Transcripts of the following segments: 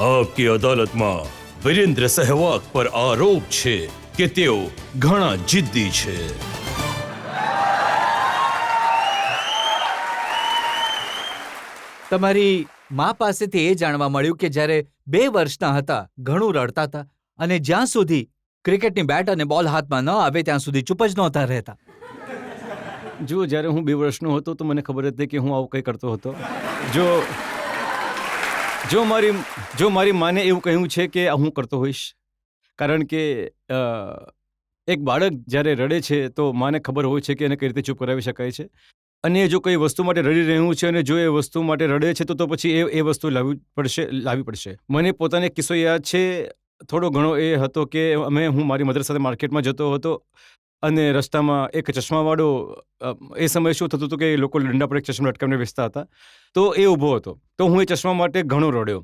આપકી અદાલતમાં વિરેન્દ્ર સહેવાગ પર આરોપ છે કે તેઓ ઘણા જિદ્દી છે. તમારી મા પાસેથી એ જાણવા મળ્યું કે જ્યારે 2 વર્ષના હતા ઘણું રડતા હતા અને જ્યાં સુધી ક્રિકેટની બેટ અને બોલ હાથમાં ન આવે ત્યાં સુધી ચૂપ જ નહોતા રહેતા. જો જ્યારે હું 2 વર્ષનો હતો તો મને ખબર હતી કે હું આવું કંઈ કરતો હતો. જો મારી માને એવું કહ્યું છે કે હું કરતો હોઈશ, કારણ કે એક બાળક જ્યારે રડે છે તો માને ખબર હોય છે કે એને કઈ રીતે ચૂપ કરાવી શકાય છે. અને જો કોઈ વસ્તુ માટે રડી રહ્યું છે અને જો એ વસ્તુ માટે રડે છે તો પછી એ વસ્તુ લાવવી પડશે. મને પોતાને એક કિસ્સો યાદ છે, થોડો ઘણો એ હતો કે હું મારી મધર સાથે માર્કેટમાં જતો હતો અને રસ્તામાં એક ચશ્માવાળો, એ સમયે શું થતું હતું કે લોકો ડંડા પર એક ચશ્મા લટકાવીને વેચતા હતા, તો એ ઊભો હતો. તો હું એ ચશ્મા માટે ઘણો રડ્યો.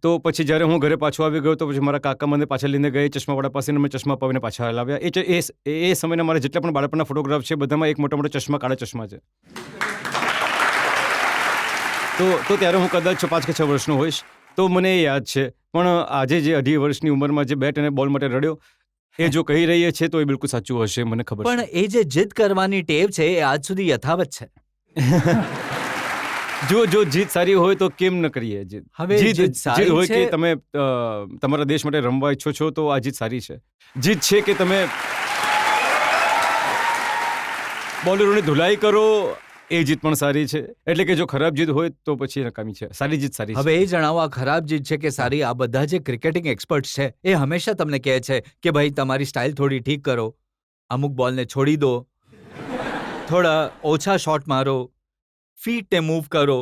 તો પછી જ્યારે હું ઘરે પાછો આવી ગયો તો પછી મારા કાકા મને પાછા લઈને ગયા ચશ્માવાળા પાસે, મેં ચશ્મા અપાવીને પાછા લાવ્યા. એ સમયના મારા જેટલા પણ બાળપણના ફોટોગ્રાફ છે બધામાં એક મોટા મોટા ચશ્મા, કાળા ચશ્મા છે. તો ત્યારે હું કદાચ 5 કે 6 વર્ષનો હોઈશ, તો મને એ યાદ છે. પણ આજે જે 18 વર્ષની ઉંમરમાં જે બેટ અને બોલ માટે રડ્યો, એ જો કહી રહી છે તો એ બિલકુલ સાચું હશે, મને ખબર છે. પણ એ જે જીદ કરવાની ટેવ છે એ આજ સુધી યથાવત છે. જો જીત સારી હોય તો કેમ ન કરીએ જીત. હવે જીત સારી હોય છે કે તમે તમારા દેશ માટે રમવા ઈચ્છો છો તો આ જીત સારી છે. જીત છે કે તમે બોલરોની ધુલાઈ કરો, એ જીત પણ સારી છે. એટલે કે જો ખરાબ જીત હોય તો પછી નકામી છે, સારી જીત સારી છે. હવે એ જણાવો, આ ખરાબ જીત છે કે સારી? આ બધા જે ક્રિકેટિંગ એક્સપર્ટ છે એ હંમેશા તમને કહે છે કે ભાઈ તમારી સ્ટાઇલ થોડી ઠીક કરો, અમુક બોલને છોડી દો, થોડા ઓછા શોટ મારો, ફીટને મૂવ કરો,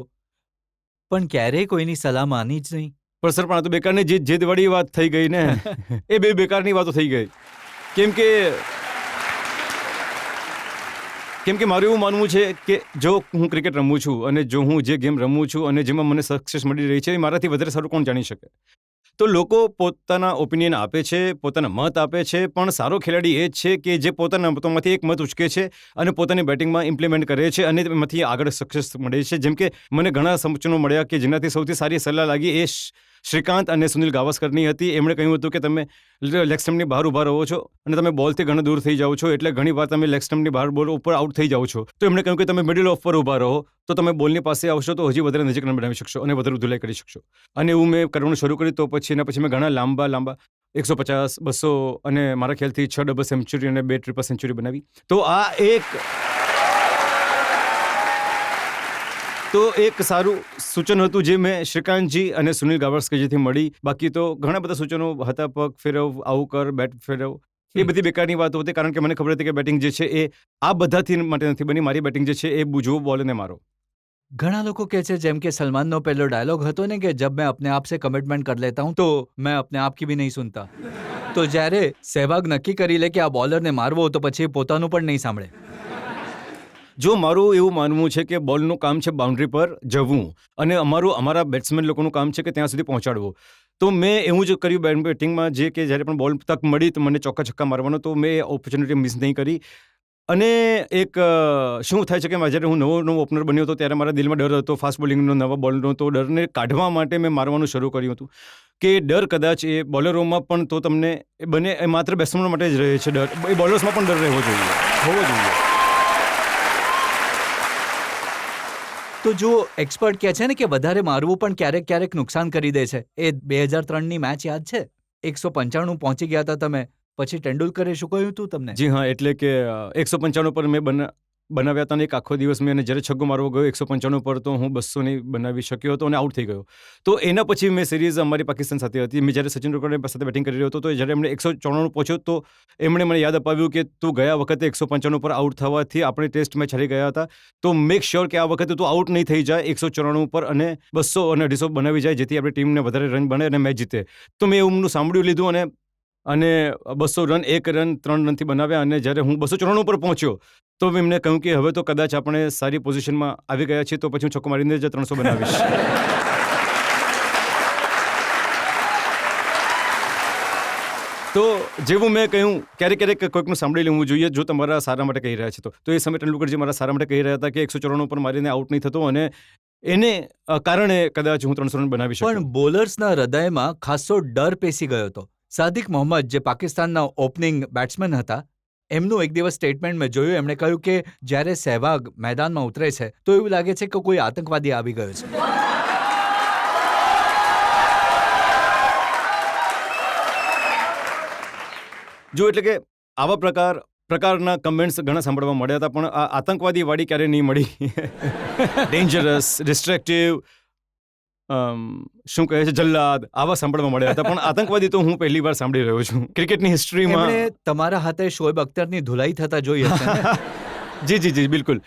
પણ ક્યારેય કોઈની સલાહ માની જ નહીં. પણ સર, પણ આ તો બેકારની જીદવાળી વાત થઈ ગઈ ને. એ બે બેકારની વાતો થઈ ગઈ. કેમ કે મારું એવું માનવું છે કે જો હું ક્રિકેટ રમું છું અને જો હું જે ગેમ રમું છું અને જેમાં મને સક્સેસ મળી રહી છે એ મારાથી વધારે સારું કોણ જાણી શકે. તો લોકો પોતાના ઓપિનિયન આપે છે, પોતાના મત આપે છે, પણ સારો ખેલાડી એ જ છે કે જે પોતાના મતોમાંથી એક મત ઉચકે છે અને પોતાની બેટિંગમાં ઇમ્પ્લિમેન્ટ કરે છે અને એમાંથી આગળ સક્સેસ મળે છે. જેમ કે મને ઘણા સૂચનો મળ્યા કે જેનાથી સૌથી સારી સલાહ લાગી એ શ્રીકાંત અને સુનિલ ગાવસ્કરની હતી. એમણે કહ્યું હતું કે તમે લેગ સ્ટમ્પની બહાર ઊભા રહો છો અને તમે બોલથી ઘણા દૂર થઈ જાઓ છો, એટલે ઘણી વાર તમે લેગ સ્ટમ્પની બહાર બોલ ઉપર આઉટ થઈ જાઓ છો. તો એમણે કહ્યું કે તમે મિડલ ઓફ પર ઊભા રહો તો તમે બોલની પાસે આવશો તો હજી વધારે નજીક રન બનાવી શકશો અને વધારે ધુલાઈ કરી શકશો. અને એવું મેં કરવાનું શરૂ કર્યું. તો પછી મેં ઘણા લાંબા 150, 200 અને મારા ખ્યાલથી 6 ડબલ સેન્ચુરી અને 2 ટ્રિપલ સેન્ચુરી બનાવી. તો એક સારું સૂચન હતું જે મેં શ્રીકાંતજી અને સુનિલ ગાવસ્કરજીથી મળી. બાકી તો ઘણા બધા સૂચનો હતા, પગ ફેરવ, આવું કર, બેટ ફેરવ, એ બધી બેકારની વાતો હતી. કારણ કે મને ખબર હતી કે બેટિંગ જે છે એ આ બધાથી માટે નથી બની. મારી બેટિંગ જે છે એ જુઓ બોલ અને મારો. ઘણા લોકો કહે છે, જેમ કે સલમાનનો પહેલો ડાયલોગ હતો ને કે જબ મેં अपने आप से कमिटमेंट कर लेता हूं तो मैं अपने आप की भी नहीं सुनता. તો જ્યારે સહેવાગ નક્કી કરી લે કે આ બોલરને મારવો તો પછી પોતાનું પણ નહીં સાંભળે. જો મારું એવું માનવું છે કે બોલનું કામ છે બાઉન્ડ્રી પર જવું અને અમારા બેટ્સમેન લોકોનું કામ છે કે ત્યાં સુધી પહોંચાડવું. તો મેં એવું જ કર્યું બેટિંગમાં, જે કે જ્યારે પણ બોલ તક મળી તો મને ચોક્કા છક્કા મારવાનો, તો મેં ઓપોર્ચ્યુનિટી મિસ નહીં કરી. અને એક શું થાય છે કે જ્યારે હું નવો ઓપનર બન્યો હતો ત્યારે મારા દિલમાં ડર હતો ફાસ્ટ બોલિંગનો, નવા બોલનો. તો ડરને કાઢવા માટે મેં મારવાનું શરૂ કર્યું હતું કે ડર કદાચ એ બોલરોમાં પણ તો તમને બને, એ માત્ર બેટ્સમેન માટે જ રહે છે ડર, એ બોલર્સમાં પણ ડર હોવો જોઈએ. તો જો એક્સપર્ટ કહે છે ને કે વધારે મારવું પણ ક્યારેક નુકસાન કરી દે છે. એ 2003ની મેચ યાદ છે? 195 પહોંચી ગયા હતા તમે, પછી તેંડુલકરે શું કહ્યું હતું તમને? જી હા, એટલે કે 195 પર મેં બનાવ્યા હતા ને એક આખો દિવસ મેં, અને જ્યારે છગ્ગો મારવો ગયો 195 પર તો હું 200 નહીં બનાવી શક્યો હતો અને આઉટ થઈ ગયો. તો એના પછી મેં સિરીઝ અમારી પાકિસ્તાન સાથે હતી. મેં જ્યારે સચિન તેંડુલકર સાથે બેટિંગ કરી રહ્યો હતો તો જ્યારે એમણે 194 પહોંચ્યો તો એમણે મને યાદ અપાવ્યું કે તું ગયા વખતે 195 પર આઉટ થવાથી આપણી ટેસ્ટ મેચ હારી ગયા હતા, તો મેક શ્યોર કે આ વખતે તું આઉટ નહીં થઈ જાય 194 પર અને 200 અને 250 બનાવી જાય, જેથી આપણી ટીમને વધારે રન બને અને મેચ જીતે. તો મેં એવું સાંભળ્યું લીધું અને 200 રન 1 રન 3 રનથી બનાવ્યા. અને જ્યારે હું 294 પર પહોંચ્યો તો એમને કહ્યું કે હવે તો કદાચ આપણે સારી પોઝિશનમાં આવી ગયા છીએ, તો પછી હું છક્કો મારીને જ 300 બનાવીશ. તો જેવું મેં કહ્યું, ક્યારેક કોઈકનું સાંભળી લેવું જોઈએ જો તમારા સારા માટે કહી રહ્યા છે તો એ સમયે તેંડુલકરજી મારા સારા માટે કહી રહ્યા હતા કે 194 પર મારીને આઉટ નહીં થતો અને એને કારણે કદાચ હું 300 રન બનાવી પણ શકું. બોલર્સના હૃદયમાં ખાસો ડર પેસી ગયો હતો. સાદિક મોહમ્મદ જે પાકિસ્તાનના ઓપનિંગ બેટ્સમેન હતા, એમનું એક દિવસ સ્ટેટમેન્ટ મેં જોયું. એમણે કહ્યું કે જ્યારે સહેવાગ મેદાનમાં ઉતરે છે તો એવું લાગે છે કે કોઈ આતંકવાદી આવી ગયો છે. જો એટલે કે આવા પ્રકારના કમેન્ટ્સ ઘણા સાંભળવા મળ્યા હતા, પણ આ આતંકવાદી વાળી ક્યારે નહીં મળી. ડેન્જરસ, ડિસ્ટ્રેક્ટિવ, શું કહે છે, જલ્લાદ, આવા સાંભળવા મળ્યા હતા. પણ આતંકવાદી તો હું પહેલી વાર સાંભળી રહ્યો છું ક્રિકેટની હિસ્ટ્રીમાં. એમણે તમારા હાથે શોએબ અખ્તરની ધુલાઈ થતા જોઈ હશે ને? જી બિલકુલ.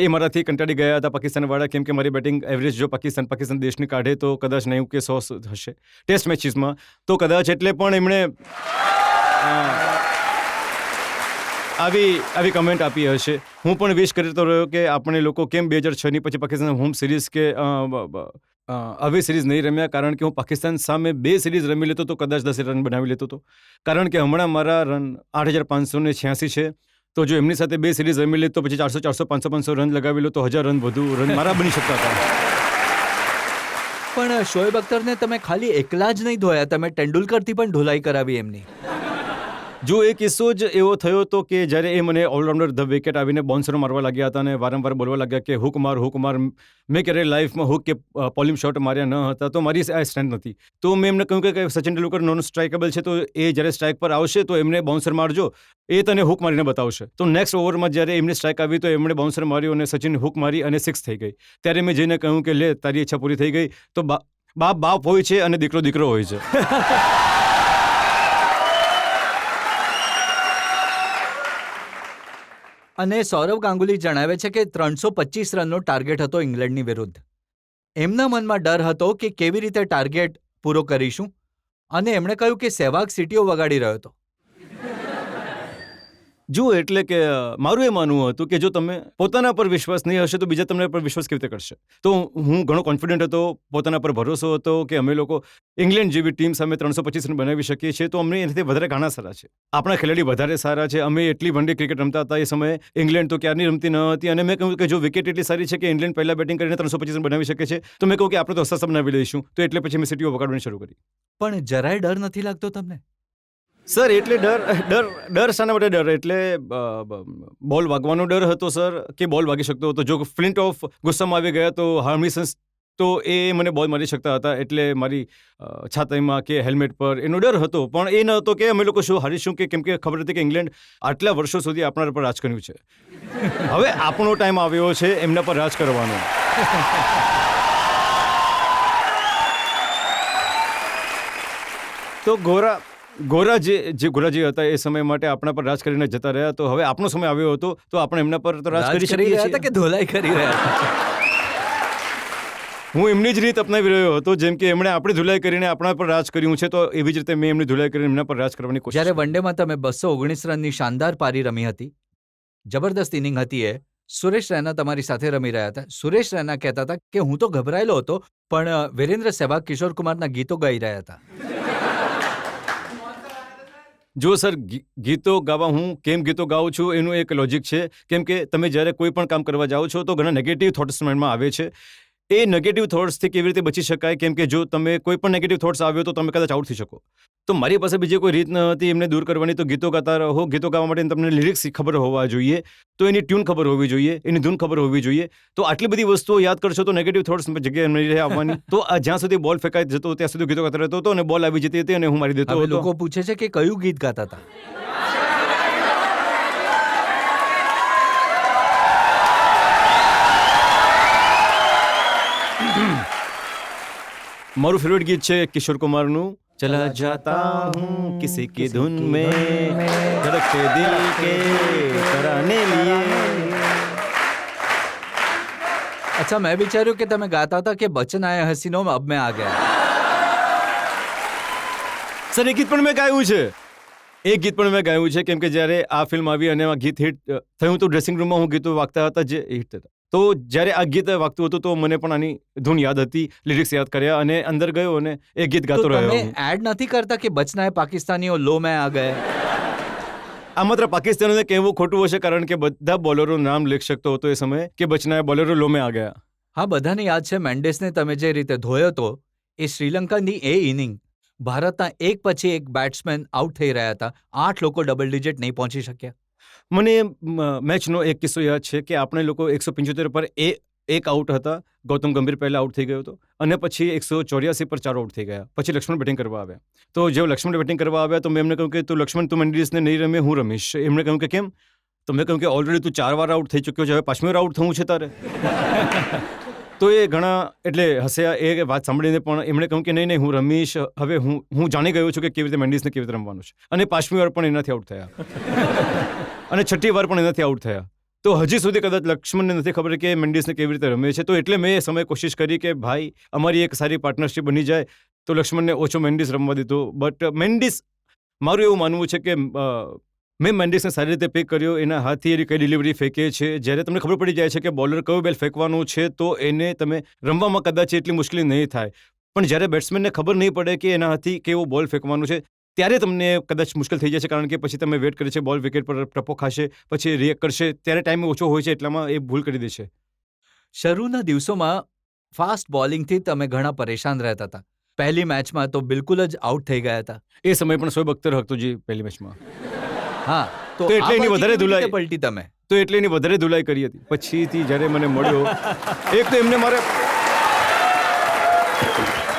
એ મારાથી કંટાળી ગયા હતા પાકિસ્તાનવાળા, કેમ કે મારી બેટિંગ એવરેજ જો પાકિસ્તાન દેશની કાઢે તો કદાચ 90 કે 100 હશે ટેસ્ટ મેચીસમાં, તો કદાચ એટલે પણ એમણે આવી કમેન્ટ આપી હશે. હું પણ વિશ કરતો રહ્યો કે આપણે લોકો કેમ 2006ની પછી પાકિસ્તાન હોમ સિરીઝ કે આવી સિરીઝ નહીં રમ્યા, કારણ કે હું પાકિસ્તાન સામે 2 સિરીઝ રમી લેતો તો કદાચ 10 રન બનાવી લેતો હતો. કારણ કે હમણાં મારા રન 8,586 છે, તો જો એમની સાથે 2 સિરીઝ રમી લે તો પછી 400 500 રન લગાવી લો તો 1000 રન વધુ રન મારા બની શકતા હતા. પણ શોએબ અખ્તરને તમે ખાલી એકલા જ નહીં ધોયા, તમે તેંડુલકરથી પણ ધુલાઈ કરાવી એમની. જો એ કિસ્સો જ એવો થયો હતો કે જ્યારે એ મને ઓલરાઉન્ડર ધ વિકેટ આવીને બાઉન્સરો મારવા લાગ્યા હતા અને વારંવાર બોલવા લાગ્યા કે હુક માર. મેં ક્યારેય લાઈફમાં હુક કે પોલિમ શોટ માર્યા ન હતા, તો મારી આ સ્ટ્રેન્થ નથી. તો મેં એમને કહ્યું કે સચિન તેંડુલકર નોન સ્ટ્રાઇકેબલ છે, તો એ જ્યારે સ્ટ્રાઇક પર આવશે તો એમને બાઉન્સર મારજો, એ તને હુક મારીને બતાવશે. તો નેક્સ્ટ ઓવરમાં જ્યારે એમની સ્ટ્રાઇક આવી તો એમણે બાઉન્સર માર્યું અને સચિન હુક મારી અને 6 થઈ ગઈ. ત્યારે મેં જઈને કહ્યું કે લે, તારી ઈચ્છા પૂરી થઈ ગઈ. તો બાપ હોય છે અને દીકરો હોય છે. અને સૌરવ ગાંગુલી જણાવે છે કે 325 રનનો ટાર્ગેટ હતો ઇંગ્લેન્ડની વિરુદ્ધ. એમના મનમાં ડર હતો કે કેવી રીતે ટાર્ગેટ પૂરો કરીશું, અને એમણે કહ્યું કે સહેવાગ સીટીઓ વગાડી રહ્યો હતો. જુઓ, એટલે કે મારું એ માનવું હતું કે જો તમે પોતાના પર વિશ્વાસ નહીં હશે તો બીજા તમને પર વિશ્વાસ કેવી રીતે કરશે. તો હું ઘણો કોન્ફિડન્ટ હતો, પોતાના પર ભરોસો હતો કે અમે લોકો ઇંગ્લેન્ડ જેવી ટીમ સામે 325 રન બનાવી શકીએ છીએ. તો અમને એનાથી વધારે ઘણા સારા છે, આપણા ખેલાડી વધારે સારા છે. અમે એટલી વન ડે ક્રિકેટ રમતા હતા એ સમયે, ઇંગ્લેન્ડ તો ક્યારની રમતી ન હતી. અને મેં કહ્યું કે જો વિકેટ એટલી સારી છે કે ઇંગ્લેન્ડ પહેલા બેટિંગ કરીને 325 રન બનાવી શકે છે, તો મેં કહ્યું કે આપણે તો સસ્તા બનાવી લઈશું. તો એટલે પછી મેં સીટીઓ વગાડવાની શરૂ કરી. પણ જરાય ડર નથી લાગતો તમને? સર, એટલે ડર શાના માટે ડર? એટલે બોલ વાગવાનો ડર હતો સર, કે બોલ વાગી શકતો હતો. જો ફ્લિન્ટ ઓફ ગુસ્સામાં આવી ગયા તો હાર્મિસન્સ તો એ મને બોલ મારી શકતા હતા. એટલે મારી છાતીમાં કે હેલ્મેટ પર એનો ડર હતો. પણ એ ન હતો કે અમે લોકો શું હારીશું, કે કેમ કે ખબર હતી કે ઇંગ્લેન્ડ આટલા વર્ષો સુધી આપણા પર રાજ કર્યું છે. હવે આપણો ટાઈમ આવ્યો છે એમના પર રાજ કરવાનો. તો ગોરાજી હતા એ સમય માટે આપણા પર રાજ કરીને જતા રહ્યા. તો હવે આપણો સમય આવ્યો હતો તો આપણે એમના પર તો રાજ કરી શકીએ રહ્યા હતા કે ધોલાઈ કરી રહ્યા હતા? હું એમની જ રીત અપનાવી રહ્યો હતો. જેમ કે એમણે આપણી ધુલાઈ કરીને આપણા પર રાજ કર્યું છે, તો એવી જ રીતે મેં એમની ધુલાઈ કરીને એમના પર રાજ કરવાની કોશિશ. જ્યારે વનડેમાં તમે 219 રનની શાનદાર પારી રમી હતી, જબરદસ્ત ઇનિંગ હતી એ, સુરેશ રૈના તમારી સાથે રમી રહ્યા હતા. સુરેશ રૈના કહેતા હતા કે હું તો ગભરાયેલો હતો, પણ વિરેન્દ્ર સહેવાગ કિશોર કુમારના ગીતો ગાઈ રહ્યા હતા. જો સર, ગીતો ગાવા હું કેમ ગીતો ગાઉં છું એનું એક લોજિક છે. કેમ કે તમે જ્યારે કોઈ પણ કામ કરવા જાઓ છો તો ઘણા નેગેટિવ થોટ્સ માઇન્ડમાં આવે છે. એ નેગેટિવ થોટ્સથી કેવી રીતે બચી શકાય? કેમ કે જો તમે કોઈ પણ નેગેટિવ થોટ્સ આવ્યો તો તમે કદાચ આઉટ થઈ શકો. તો મારી પાસે બીજી કોઈ રીત ન હતી એમને દૂર કરવાની. તો ગીતો ગાતા રહો. ગીતો ગાવા માટે તમને લિરિક્સ ખબર હોવા જોઈએ, તો એની ટ્યુન ખબર હોવી જોઈએ, એની ધૂન ખબર હોવી જોઈએ. તો આટલી બધી વસ્તુઓ યાદ કરશો તો નેગેટિવ થોટ્સ જગ્યાએ નહીં રહે આવવાની. તો જ્યાં સુધી બોલ ફેંકાઈ જતો ત્યાં સુધી ગીતો ગાતા રહેતો હતો અને બોલ આવી જતી હતી અને હું મારી દેતો હતો. લોકો પૂછે છે કે કયું ગીત ગાતા હતા? મારું ફેવરેટ ગીત છે કિશોર કુમારનું ચલા જાતા હું કિસી કી ધૂન મેં ધડકતે દિલ કે તરાને લીએ. અચ્છા, મેં વિચાર્યું કે તમે ગાતા હતા કે બચન આયા હસીનો અબ મેં આ ગયા. સર, એ ગીત પણ મેં ગાયું છે. કેમ કે જ્યારે આ ફિલ્મ આવી અને આ ગીત હિટ થયું તો ડ્રેસિંગ રૂમમાં હું ગીતો વાગતા હતા જે હિટ થતા. તો જ્યારે આ ગીત વાગતું હતું તો મને પણ આની ધૂન યાદ હતી, લિરિક્સ યાદ કર્યા અને અંદર ગયો અને એ ગીત ગાતો રહ્યો. તમે એડ નથી કરતા કે બચના પાકિસ્તાનીઓ લો મેં આ ગયા? આ માત્ર પાકિસ્તાનીઓને કહેવું ખોટું હશે, કારણ કે બધા બોલરો નામ લખી શકતો હતો એ સમયે કે બચના બોલરો લો મેં આ ગયા. હા, બધાને યાદ છે મેન્ડેસને તમે જે રીતે ધોયો હતો, એ શ્રીલંકાની એ ઇનિંગ ભારતના એક પછી એક બેટ્સમેન આઉટ થઈ રહ્યા હતા. 8 લોકો ડબલ ડિજિટ નહીં પહોંચી શક્યા. મને મેચનો એક કિસ્સો યાદ છે કે આપણે લોકો 175 પર એક આઉટ હતા. ગૌતમ ગંભીર પહેલા આઉટ થઈ ગયો હતો અને પછી 184 પર 4 આઉટ થઈ ગયા. પછી લક્ષ્મણ બેટિંગ કરવા આવ્યા. તો જેવો લક્ષ્મણ બેટિંગ કરવા આવ્યા તો મેં એમને કહ્યું કે તું લક્ષ્મણ તું મેન્ડિસને નહીં રમે, હું રમીશ. એમણે કહ્યું કે કેમ? તો મેં કહ્યું કે ઓલરેડી તું 4 વાર આઉટ થઈ ચૂક્યો છે, હવે 5મી વાર આઉટ થવું છે તારે. તો એ ઘણા એટલે હસ્યા એ વાત સાંભળીને, પણ એમણે કહ્યું કે નહીં હું રમીશ. હવે હું જાણી ગયો છું કે કેવી રીતે મેન્ડિસને કેવી રીતે રમવાનું છે. અને 5મી વાર પણ એનાથી આઉટ થયા અને 6ઠ્ઠી વાર પણ એનાથી આઉટ થયા. તો હજી સુધી કદાચ લક્ષ્મણને નથી ખબર કે મેન્ડિસને કેવી રીતે રમે છે. તો એટલે મેં એ સમયે કોશિશ કરી કે ભાઈ અમારી એક સારી પાર્ટનરશિપ બની જાય. તો લક્ષ્મણને ઓછો મેન્ડિસ રમવા દીધો. બટ મેન્ડિસ, મારું એવું માનવું છે કે મેં મેન્ડિસને સારી રીતે પિક કર્યો. એના હાથથી એની કઈ ડિલિવરી ફેંકે છે, જ્યારે તમને ખબર પડી જાય છે કે બોલર કયો બેલ ફેંકવાનું છે, તો એને તમે રમવામાં કદાચ એટલી મુશ્કેલી નહીં થાય. પણ જ્યારે બેટ્સમેનને ખબર નહીં પડે કે એના હાથથી કેવો બોલ ફેંકવાનું છે, ત્યારે તમને કદાચ મુશ્કેલ થઈ જશે. કારણ કે પછી તમે વેટ કરે છે, બોલ વિકેટ પર ટપ્પો ખાશે, પછી રિએક્ટ કરશે, ત્યારે ટાઈમ ઓછો હોય છે, એટલામાં એ ભૂલ કરી દેશે. શરૂના દિવસોમાં ફાસ્ટ બોલિંગથી તમે ઘણા પરેશાન રહેતા હતા. પહેલી મેચમાં તો બિલકુલ જ આઉટ થઈ ગયા હતા. એ સમયે પણ શોએબ અખ્તર હતો જી પહેલી મેચમાં. હા, તો એટલે એની વધારે ધુલાઈ પલટી તમે. તો એટલે એની વધારે ધુલાઈ કરી હતી. પછીથી જ્યારે મને મળ્યો, એક તો એમને મારે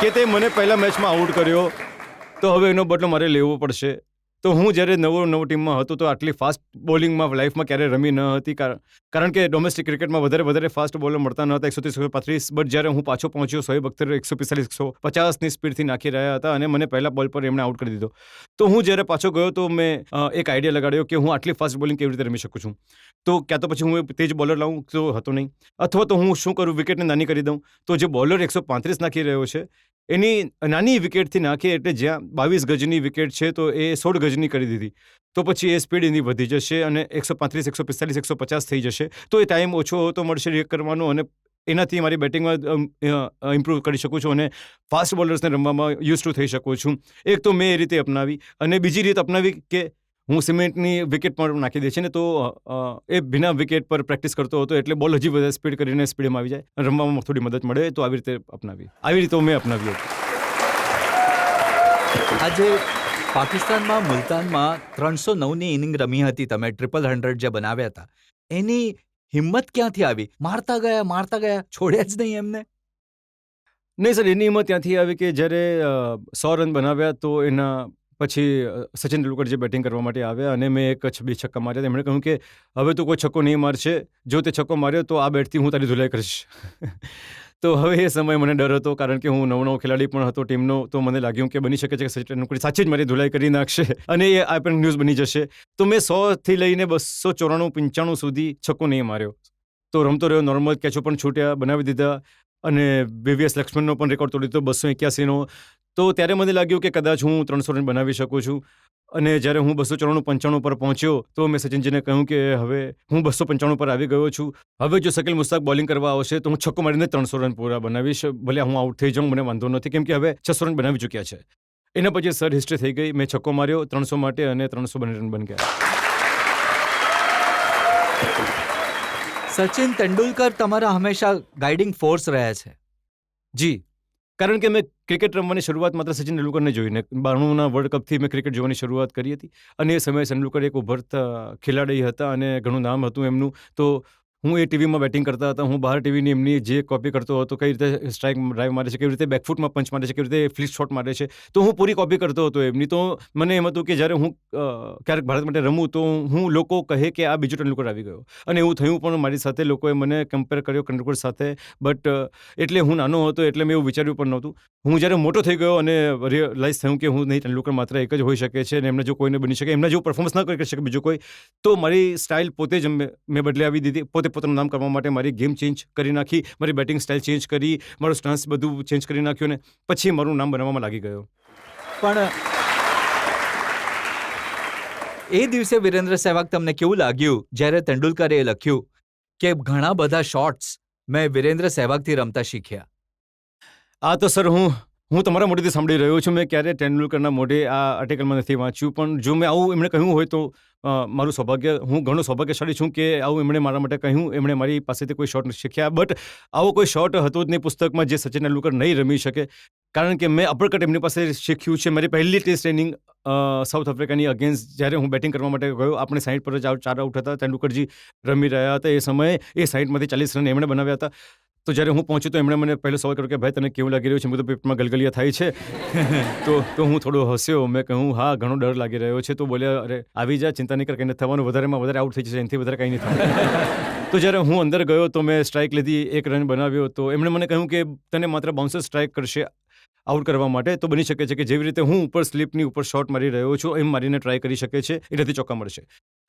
કે તે મને પહેલા મેચમાં આઉટ કર્યો, તો હવે એનો બદલો મારે લેવો પડશે. તો હું જ્યારે નવો ટીમમાં હતો તો આટલી ફાસ્ટ બોલિંગમાં લાઈફમાં ક્યારેય રમી ન હતી. કારણ કે ડોમેસ્ટિક ક્રિકેટમાં વધારે ફાસ્ટ બોલર મળતા ન હતા. 130-135. બટ જ્યારે હું પાછો પહોંચ્યો, શોએબ અખ્તર 145-150ની સ્પીડથી નાખી રહ્યા હતા અને મને પહેલા બોલ પર એમણે આઉટ કરી દીધો. તો હું જ્યારે પાછો ગયો તો મેં એક આઈડિયા લગાડ્યો કે હું આટલી ફાસ્ટ બોલિંગ કેવી રીતે રમી શકું છું. તો ક્યાં તો પછી હું તેજ બોલર લાવું, તો હતો નહીં. અથવા તો હું શું કરું, વિકેટને નાની કરી દઉં. તો જે બોલર 135 નાખી રહ્યો છે, એની નાની વિકેટથી નાખે એટલે જ્યાં 22 ગજની વિકેટ છે તો એ 16 ગજની કરી દીધી. તો પછી એ સ્પીડ એની વધી જશે અને 135, 145, 150 થઈ જશે. તો એ ટાઈમ ઓછો તો મળશે રિએક્ટ કરવાનો અને એનાથી મારી બેટિંગમાં ઇમ્પ્રૂવ કરી શકું છું અને ફાસ્ટ બોલર્સને રમવામાં યુઝ ટુ થઈ શકું છું. એક તો મેં એ રીતે અપનાવી. અને બીજી રીત અપનાવી કે હું સિમેન્ટની વિકેટ પણ નાખી દે છે ને, તો એ બિના વિકેટ પર પ્રેક્ટિસ કરતો હતો, એટલે બોલ હજી વધારે સ્પીડ કરીને સ્પીડમાં આવી જાય, રમવામાં થોડી મદદ મળે. તો આવી રીતે મેં અપનાવી હતી. આજે પાકિસ્તાનમાં મુલતાનમાં 309ની ઇનિંગ રમી હતી તમે, 100 જે બનાવ્યા હતા, એની હિંમત ક્યાંથી આવી? મારતા ગયા, છોડ્યા જ નહીં એમને? નહીં સર, એની હિંમત ત્યાંથી આવી કે જ્યારે 100 રન બનાવ્યા તો એના પછી સચિન તેંડુલકર જે બેટિંગ કરવા માટે આવ્યા અને મેં એક 2 છક્કા માર્યા. એમણે કહ્યું કે હવે તો કોઈ છક્કો નહીં મારશે, જો તે છક્કો માર્યો તો આ બેટથી હું તારી ધુલાઈ કરીશ. તો હવે એ સમયે મને ડર હતો, કારણ કે હું નવો ખેલાડી પણ હતો ટીમનો. તો મને લાગ્યું કે બની શકે છે કે સચિન તેંડુલકર સાચે જ મારી ધુલાઈ કરી નાખશે અને એ આ પણ ન્યૂઝ બની જશે. તો મેં 100થી લઈને 294-95 સુધી છક્કો નહીં માર્યો. તો રમતો રહ્યો, નોર્મલ કેચો પણ છૂટ્યા, બનાવી દીધા અને VVS લક્ષ્મણનો પણ રેકોર્ડ તોડી દીધો 281નો. તો ત્યારે મને લાગ્યું કે કદાચ હું 300 રન બનાવી શકું છું. અને જ્યારે હું 294-95 પર પહોંચ્યો તો મેં સચિનજીને કહ્યું કે હવે હું 295 પર આવી ગયો છું. હવે જો શકીલ મુસ્તાક બોલિંગ કરવા આવશે તો હું છક્કો મારીને 300 રન પૂરા બનાવીશ. ભલે હું આઉટ થઈ જાઉં, મને વાંધો નથી, કેમ કે હવે 600 રન બનાવી ચૂક્યા છે. એના પછી સર હિસ્ટ્રી થઈ ગઈ. મેં છક્કો માર્યો 300 માટે અને 302 રન બની ગયા. સચિન તેંડુલકર તમારા હંમેશા ગાઈડિંગ ફોર્સ રહ્યા છે. જી, કારણ કે મેં ક્રિકેટ રમવાની શરૂઆત માત્ર સચિન તેંડુલકરને જોઈને 92ના વર્લ્ડ કપથી મેં ક્રિકેટ જોવાની શરૂઆત કરી હતી. અને એ સમયે તેંડુલકર એક ઉભરતા ખેલાડી હતા અને ઘણું નામ હતું એમનું. તો હું એ ટીવીમાં બેટિંગ કરતા હતા, હું બહાર ટીવીની એમની જે કોપી કરતો હતો, કઈ રીતે સ્ટ્રાઇક ડ્રાઈવ મારે છે, કેવી રીતે બેકફૂટમાં પંચ મારે છે, કેવી રીતે ફ્લિક શોટ મારે છે, તો હું પૂરી કોપી કરતો હતો એમની. તો મને એમ હતું કે જ્યારે હું ક્યારેક ભારત માટે રમું તો હું લોકો કહે કે આ બીજો તેંડુલકર આવી ગયો. અને એવું થયું પણ મારી સાથે. લોકોએ મને કમ્પેર કર્યો તેંડુલકર સાથે. બટ એટલે હું નાનો હતો એટલે મેં એવું વિચાર્યું પણ નહોતું. હું જ્યારે મોટો થઈ ગયો અને રિયલાઇઝ થયું કે હું નહીં, તેંડુલકર માત્ર એક જ હોઈ શકે છે અને એમને જો કોઈને બની શકે, એમના જેવું પરફોર્મન્સ ન કરી શકે બીજું કોઈ, તો મારી સ્ટાઇલ પોતે જ મેં બદલાવી દીધી. પોતાનું નામ કરવા માટે મારી ગેમ ચેન્જ કરી નાખી, મારી બેટિંગ સ્ટાઇલ ચેન્જ કરી, મારું સ્ટાન્સ બધું ચેન્જ કરી નાખ્યું અને પછી મારું નામ બનાવવામાં લાગી ગયો. પણ એ દિવસે વિરેન્દ્ર સહેવાગ તમને કેવું લાગ્યું જ્યારે તેંડુલકરે લખ્યું કે ઘણા બધા શોટ્સ મેં વિરેન્દ્ર સહેવાગથી રમતા શીખ્યા? આ તો સર હું હું તમારા મોઢેથી સાંભળી રહ્યો છું. મેં ક્યારે તેંડુલકરના મોઢે આ આર્ટિકલમાં નથી વાંચ્યું, પણ જો મેં આવું એમણે કહ્યું હોય તો મારું સૌભાગ્ય, હું ઘણો સૌભાગ્યશાળી છું કે આવું એમણે મારા માટે કહ્યું. એમણે મારી પાસેથી કોઈ શોટ શીખ્યા, બટ આવો કોઈ શોટ હતો જ નહીં પુસ્તકમાં જે સચિન તેંડુલકર નહીં રમી શકે, કારણ કે મેં અપરકટ એમની પાસે શીખ્યું છે. મારી પહેલી ટેસ્ટ ઇનિંગ સાઉથ આફ્રિકાની અગેન્સ્ટ જ્યારે હું બેટિંગ કરવા માટે ગયો, આપણે 60 પર જ 4 આઉટ હતા, તેંડુલકરજી રમી રહ્યા હતા. એ સમયે એ 60માંથી 40 રન એમણે બનાવ્યા હતા. તો જ્યારે હું પહોંચ્યો તો એમણે મને પહેલો સવાલ કર્યો કે ભાઈ તને કેવું લાગી રહ્યું છે? મેં તો પેટમાં ગલગલિયા થાય છે. તો હું થોડો હસ્યો. મેં કહ્યું હા, ઘણો ડર લાગી રહ્યો છે. તો બોલ્યા અરે આવી જા, ચિંતા નહીં કર, કંઈ નથી થવાનું, વધારેમાં વધારે આઉટ થઈ જશે, એનાથી વધારે કંઈ નહીં થવાનું. તો જ્યારે હું અંદર ગયો તો મેં સ્ટ્રાઇક લીધી, 1 રન બનાવ્યો. તો એમણે મને કહ્યું કે તને માત્ર બાઉન્સર સ્ટ્રાઇક કરશે આઉટ કરવા માટે, તો બની શકે છે કે જેવી રીતે હું ઉપર સ્લીપની ઉપર શોટ મારી રહ્યો છું એમ મારીને ટ્રાય કરી શકે છે, એનાથી ચોક્કા મળશે.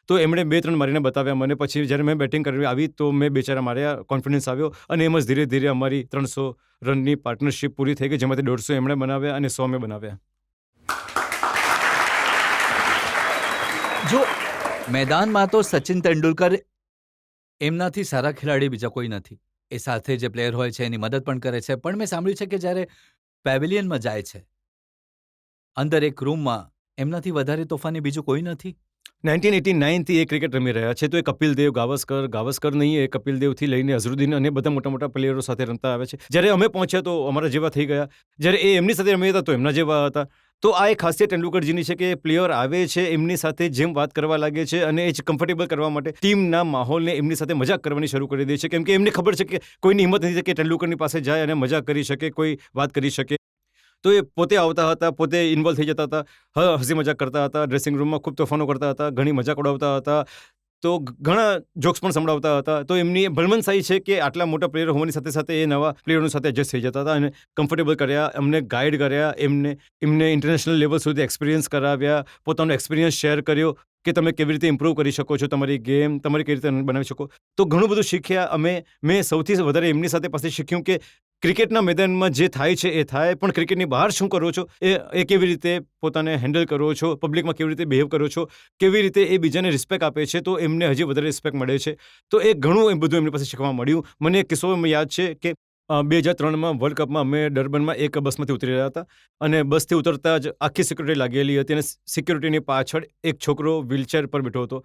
તો એમણે 2-3 મારીને બતાવ્યા મને. પછી જ્યારે મેં બેટિંગ કરવી આવી તો મેં બેચારા માર્યા, કોન્ફિડન્સ આવ્યો અને એમ જ ધીરે ધીરે અમારી 300 રનની પાર્ટનરશિપ પૂરી થઈ ગઈ, જેમાંથી 150 એમણે બનાવ્યા અને 100 મેં બનાવ્યા. જો મેદાનમાં તો સચિન તેંડુલકર એમનાથી સારા ખેલાડી બીજા કોઈ નથી. એ સાથે જે પ્લેયર હોય છે એની મદદ પણ કરે છે. પણ મેં સાંભળ્યું છે કે જ્યારે પેવેલિયનમાં જાય છે, અંદર એક રૂમમાં એમનાથી વધારે તોફાની બીજું કોઈ નથી. 1989થી એ ક્રિકેટ રમી રહ્યા છે. તો એ કપિલ દેવ, ગાવસ્કર નહીં, એ કપિલ દેવથી લઈને અઝરુદ્દીન અને બધા મોટા મોટા પ્લેયરો સાથે રમતા આવે છે. જ્યારે અમે પહોંચ્યા તો અમારા જેવા થઈ ગયા, જ્યારે એ એમની સાથે રમ્યા હતા તો એમના જેવા હતા. તો આ એક ખાસિયત તેંડુલકરજીની છે કે પ્લેયર આવે છે એમની સાથે જેમ વાત કરવા લાગે છે અને એ જ કમ્ફર્ટેબલ કરવા માટે ટીમના માહોલને એમની સાથે મજાક કરવાની શરૂ કરી દે છે, કેમ કે એમને ખબર છે કે કોઈની હિંમત નથી કે તેંડુલકરની પાસે જાય અને મજાક કરી શકે, કોઈ વાત કરી શકે. તો એ પોતે આવતા હતા, પોતે ઇન્વોલ્વ થઈ જતા હતા, હસી મજાક કરતા હતા, ડ્રેસિંગ રૂમમાં ખૂબ તોફાનો કરતા હતા, ઘણી મજાક ઉડાવતા હતા, તો ઘણા જોક્સ પણ સંભળાવતા હતા. તો એમની ભલમનસાઈ છે કે આટલા મોટા પ્લેયર હોવાની સાથે સાથે એ નવા પ્લેયરો સાથે એડજસ્ટ થઈ જતા હતા અને કમ્ફર્ટેબલ કર્યા, અમને ગાઈડ કર્યા, એમને ઇન્ટરનેશનલ લેવલ સુધી એક્સપિરિયન્સ કરાવ્યા, પોતાનો એક્સપિરિયન્સ શેર કર્યો કે તમે કેવી રીતે ઇમ્પ્રૂવ કરી શકો છો તમારી ગેમ, તમારી કેવી રીતે બનાવી શકો. તો ઘણું બધું શીખ્યા મેં સૌથી વધારે એમની સાથે પાસે શીખ્યું કે ક્રિકેટના મેદાનમાં જે થાય છે એ થાય, પણ ક્રિકેટની બહાર શું કરો છો, એ કેવી રીતે પોતાને હેન્ડલ કરો છો, પબ્લિકમાં કેવી રીતે બિહેવ કરો છો, કેવી રીતે એ બીજાને રિસ્પેક્ટ આપે છે, તો એમને હજી વધારે રિસ્પેક્ટ મળે છે. તો એ ઘણું એ બધું એમની પાસે શીખવા મળ્યું. મને એક કિસ્સો યાદ છે કે 2003માં વર્લ્ડ કપમાં અમે ડર્બનમાં એક બસમાંથી ઉતરી રહ્યા હતા અને બસથી ઉતરતા જ આખી સિક્યુરિટી લાગેલી હતી અને સિક્યુરિટીની પાછળ એક છોકરો વ્હીલચેર પર બેઠો હતો.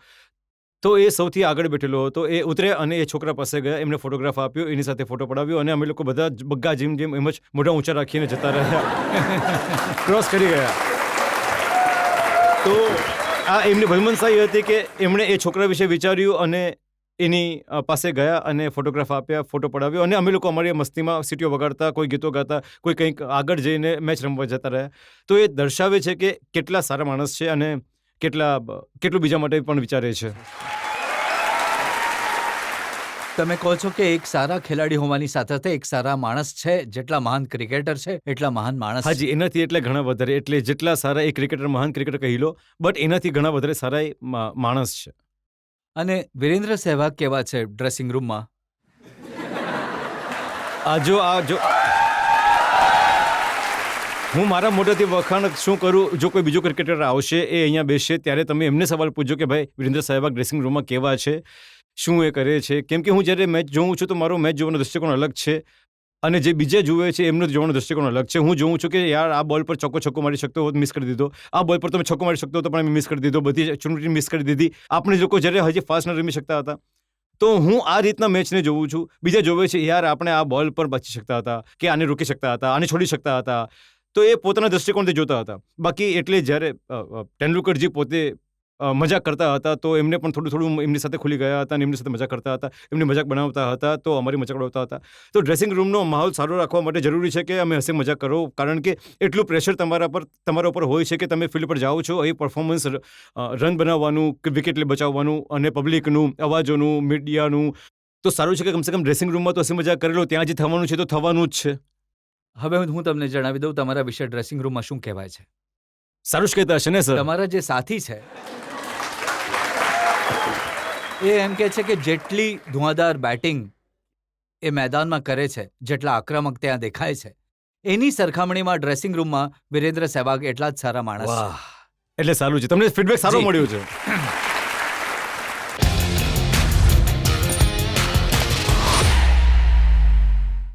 તો એ સૌથી આગળ બેઠેલો હતો. એ ઉતર્યા અને એ છોકરા પાસે ગયા, એમને ફોટોગ્રાફ આપ્યો, એની સાથે ફોટો પડાવ્યો અને અમે લોકો બધા બગ્ગા જેમ એમ જ મોઢા ઊંચા રાખીને જતા રહ્યા, ક્રોસ કરી ગયા. તો આ એમની ભલમનસાઈ હતી કે એમણે એ છોકરા વિશે વિચાર્યું અને એની પાસે ગયા અને ફોટોગ્રાફ આપ્યા, ફોટો પડાવ્યો અને અમે લોકો અમારી મસ્તીમાં સીટીઓ વગાડતા, કોઈ ગીતો ગાતા, કોઈ કંઈક આગળ જઈને મેચ રમવા જતા રહ્યા. તો એ દર્શાવે છે કે કેટલા સારા માણસ છે અને કેટલું બીજા માટે પણ વિચારે છે. તમે કહો છો કે એક સારા ખેલાડી હોવાની સાથે સાથે એક સારા માણસ છે. જેટલા મહાન ક્રિકેટર છે એટલા મહાન માણસ. હાજી, એનાથી એટલે ઘણા વધારે, એટલે જેટલા સારા એ ક્રિકેટર, મહાન ક્રિકેટર કહી લો, બટ એનાથી ઘણા વધારે સારા એ માણસ છે. અને વિરેન્દ્ર સહેવાગ કેવા છે ડ્રેસિંગ રૂમમાં? જો હું મારા મોઢેથી વખાણ શું કરું, જો કોઈ બીજો ક્રિકેટર આવશે, એ અહીંયા બેસશે, ત્યારે તમે એમને સવાલ પૂછજો કે ભાઈ વિરેન્દ્ર સહેવાગ ડ્રેસિંગ રૂમમાં કેવા છે, શું એ કરે છે. કેમ કે હું જ્યારે મેચ જોઉં છું તો મારો મેચ જોવાનો દૃષ્ટિકોણ અલગ છે અને જે બીજા જુએ છે એમનો જોવાનો દૃષ્ટિકોણ અલગ છે. હું જોઉં છું કે યાર આ બોલ પર છક્કો મારી શકતો હોત, મિસ કરી દીધો, આ બોલ પર તમે છક્કો મારી શકતો હતો પણ મેં મિસ કરી દીધો, બધી ચૂંટણી મિસ કરી દીધી. આપણે લોકો જ્યારે હજી ફાસ્ટ ન રમી શકતા હતા, તો હું આ રીતના મેચને જોઉં છું. બીજા જોવે છે યાર આપણે આ બોલ પર બચી શકતા હતા, કે આને રોકી શકતા હતા, આને છોડી શકતા હતા. તો એ પોતાના દૃષ્ટિકોણથી જોતા હતા. બાકી એટલે જ્યારે તેંડુલકરજી પોતે મજાક કરતા હતા તો એમને પણ થોડું એમની સાથે ખુલી ગયા હતા અને એમની સાથે મજાક કરતા હતા, એમની મજાક બનાવતા હતા, તો અમારી મજાક ઉડાવતા હતા. તો ડ્રેસિંગ રૂમનો માહોલ સારો રાખવા માટે જરૂરી છે કે અમે હસી મજાક કરો, કારણ કે એટલું પ્રેશર તમારા ઉપર હોય છે કે તમે ફિલ્ડ પર જાઓ છો, એ પરફોર્મન્સ રન બનાવવાનું, વિકેટ બચાવવાનું અને પબ્લિકનું, અવાજોનું, મીડિયાનું. તો સારું છે કે કમસે કમ ડ્રેસિંગ રૂમમાં તો હસી મજાક કરેલો, ત્યાં જે થવાનું છે તો થવાનું જ છે. હવે હું તમને જણાવી દઉં તમારા વિશે ડ્રેસિંગ રૂમમાં શું કહેવાય છે. સારું જ કહેતા હશે ને સર? તમારા જે સાથી છે એ એમ કહે છે કે જેટલી ધુઆંધાર બેટિંગ એ મેદાનમાં કરે છે, જેટલા આક્રમક ત્યાં દેખાય છે, એની સરખામણીમાં ડ્રેસિંગ રૂમમાં વિરેન્દ્ર સહેવાગ એટલા જ સારા માણસ છે. એટલે સારું છે, તમને ફીડબેક સારો મળ્યો છે.